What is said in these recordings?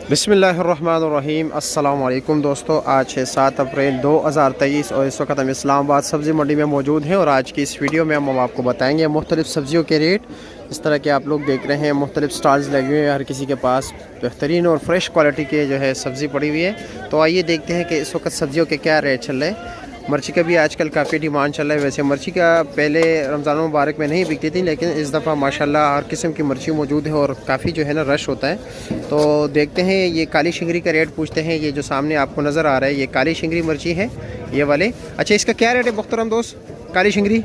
बिस्मिल्लाहिर्रहमानिर्रहीम। अस्सलाम वालेकुम दोस्तों, आज है 7 अप्रैल 2023 और इस वक्त हम इस्लामाबाद सब्ज़ी मंडी में मौजूद हैं और आज की इस वीडियो में हम आपको बताएंगे मुख्तलिफ़ सब्ज़ियों के रेट। इस तरह के आप लोग देख रहे हैं मुख्तलिफ़ स्टॉल्स लगे हुए हैं, हर किसी के पास बेहतरीन और फ्रेश क्वालिटी के जो है सब्ज़ी पड़ी हुई है। तो आइए देखते हैं कि इस वक्त सब्ज़ियों के क्या रेट चल रहे हैं। मिर्ची का भी आजकल काफ़ी डिमांड चल रहा है। वैसे मिर्ची का पहले रमज़ान मुबारक में नहीं बिकती थी, लेकिन इस दफ़ा माशाल्लाह हर किस्म की मिर्ची मौजूद है और काफ़ी जो है ना रश होता है। तो देखते हैं, ये काली शिंगरी का रेट पूछते हैं। ये जो सामने आपको नज़र आ रहा है ये काली शिंगरी मिर्ची है, ये वाले। अच्छा, इसका क्या रेट है मुहतरम दोस्त? काली शिंगरी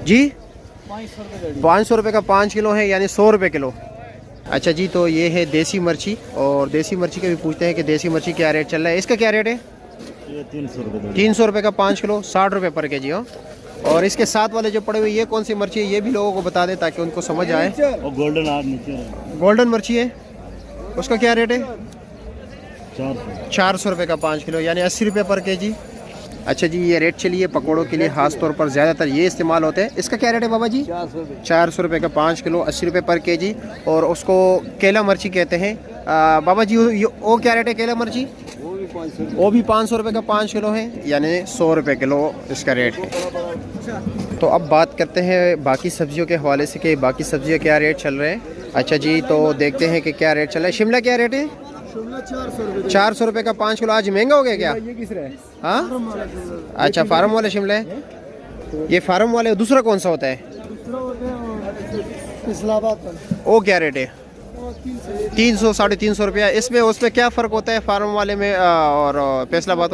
जी 500 रुपये का 5 किलो है, यानी 100 रुपये किलो। अच्छा जी, तो ये है देसी मिर्ची और देसी मिर्ची का भी पूछते हैं कि देसी मिर्ची क्या रेट चल रहा है। इसका क्या रेट है? ये 300 रुपये का 5 किलो, 60 रुपये पर केजी। हो और इसके साथ वाले जो पड़े हुए ये कौन सी मिर्ची है, ये भी लोगों को बता दें ताकि उनको समझ आए। और गोल्डन आज नीचे है। गोल्डन मिर्ची है, उसका क्या रेट है? 400 रुपये का 5 किलो, यानी 80 रुपये पर केजी। अच्छा जी, ये रेट चलिए पकौड़ों के लिए ख़ास तौर पर ज़्यादातर ये इस्तेमाल होते हैं। इसका क्या रेट है बाबा जी? 400 रुपये का 5 किलो, 80 रुपये पर केजी। और उसको केला मिर्ची कहते हैं। बाबा जी वो क्या रेट है केला मिर्ची? वो भी 500 रुपये का 5 किलो है, यानी 100 रुपये किलो इसका रेट है। तो अब बात करते हैं बाकी सब्जियों के हवाले से कि बाकी सब्जियाँ क्या रेट चल रहे हैं। अच्छा जी, तो देखते हैं कि क्या रेट चल रहा है। शिमला क्या रेट है? 400 रुपये का 5 किलो। आज महंगा हो गया क्या? हाँ, अच्छा, फार्म वाले शिमला है। ये फार्म वाले दूसरा कौन सा होता है? वो क्या रेट है? 300 साढ़े 300 रुपया। इसमें उसमें क्या फ़र्क होता है फार्म वाले में और फैसलाबाद?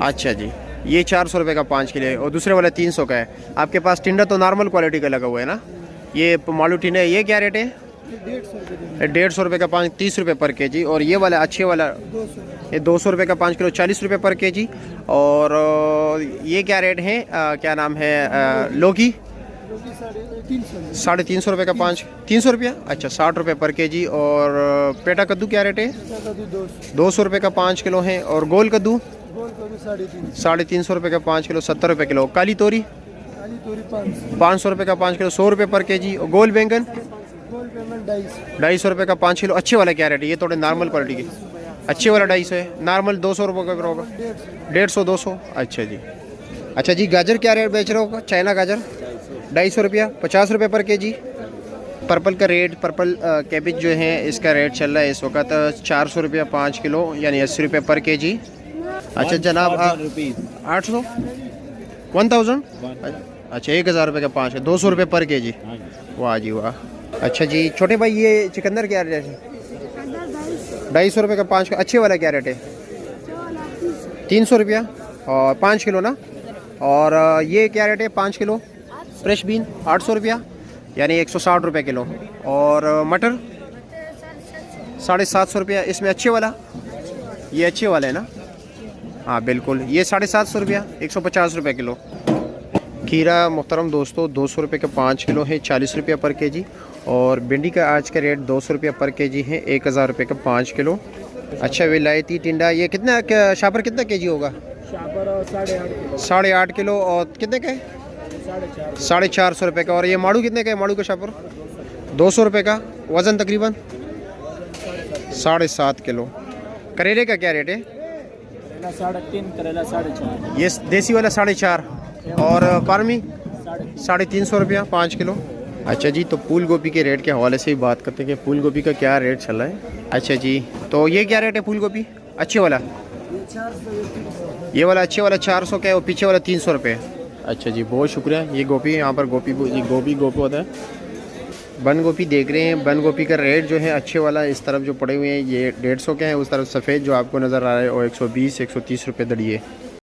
अच्छा जी, ये 400 रुपये का 5 किलो है और दूसरे वाला 300 का है। आपके पास टिंडा तो नॉर्मल क्वालिटी का लगा हुआ है ना? ये मालू टिंडा है, ये क्या रेट है? 150 रुपये का 5, 30 रुपये पर केजी। और ये वाला अच्छे वाला ये 200 रुपये का 5 किलो, 40 रुपये पर केजी। और ये क्या रेट है, क्या नाम है, लौकी? 350 रुपये का 5, 300 रुपया। अच्छा, 60 रुपये पर केजी। और पेटा कद्दू क्या रेट है? 200 रुपये का 5 किलो है। और गोल कद्दू 350 रुपये का 5 किलो, 70 रुपये किलो। काली तोरी 500 रुपये का 5 किलो, 100 रुपये पर केजी। और गोल बैंगन 250 रुपये का 5 किलो। अच्छे वाला क्या रेट है? ये थोड़े नॉर्मल क्वालिटी के। अच्छे वाला 250 है, नॉर्मल 200 रुपये का होगा। 150 200। अच्छा जी। अच्छा जी, गाजर क्या रेट बेच रहे हो? चाइना गाजर 250 रुपया, 50 रुपये पर केजी। पर्पल का रेट, पर्पल कैबेज जो है इसका रेट चल रहा है इस वक्त 400 रुपया 5 किलो, यानी 80 रुपये पर केजी। अच्छा जनाब, 800 1000। अच्छा, 1000 रुपये का 5 है, 200 रुपये पर केजी। वाह जी वाह। अच्छा जी, छोटे भाई ये चिकंदर क्या रेट है? 250 रुपये का 5 किलो। अच्छे वाला क्या रेट है? 300 रुपया और 5 किलो ना। और ये क्या रेट है 5 किलो? फ्रेश बीन 800 रुपया, यानी 160 रुपये किलो। और मटर 750 रुपया। इसमें अच्छे वाला, ये अच्छे वाला है ना? हाँ बिल्कुल, ये 750 रुपया, 150 रुपये किलो। खीरा मुहतरम दोस्तों 200 रुपये का 5 किलो है, 40 रुपया पर केजी। और भिंडी का आज का रेट 200 रुपया पर केजी है, 1000 रुपये का 5 किलो। अच्छा, विलायती टिंडा ये कितना, शापर कितना केजी होगा? 8.5 किलो। और कितने का है? 450 रुपये का। और ये माड़ू कितने का है? माड़ू का शापर 200 रुपये का, वज़न तकरीबन 7.5 किलो। करेले का क्या रेट है? 3.5, करेला 4.5। ये देसी वाला 4.5 और फार्मी 350 रुपया 5 किलो। अच्छा जी, तो फूल गोभी के रेट के हवाले से ही बात करते हैं कि फूल गोभी का क्या रेट चल रहा है। अच्छा जी, तो ये क्या रेट है फूल गोभी? अच्छे वाला ये वाला अच्छे वाला 400 का है और पीछे वाला 300 रुपये। अच्छा जी, बहुत शुक्रिया। ये गोभी यहाँ पर गोभी होता है। बंद गोभी देख रहे हैं, बंद गोभी का रेट जो है अच्छे वाला इस तरफ जो पड़े हुए हैं ये 150 के हैं, उस तरफ सफ़ेद जो आपको नज़र आ रहा है वो 120 130 रुपये दड़िए।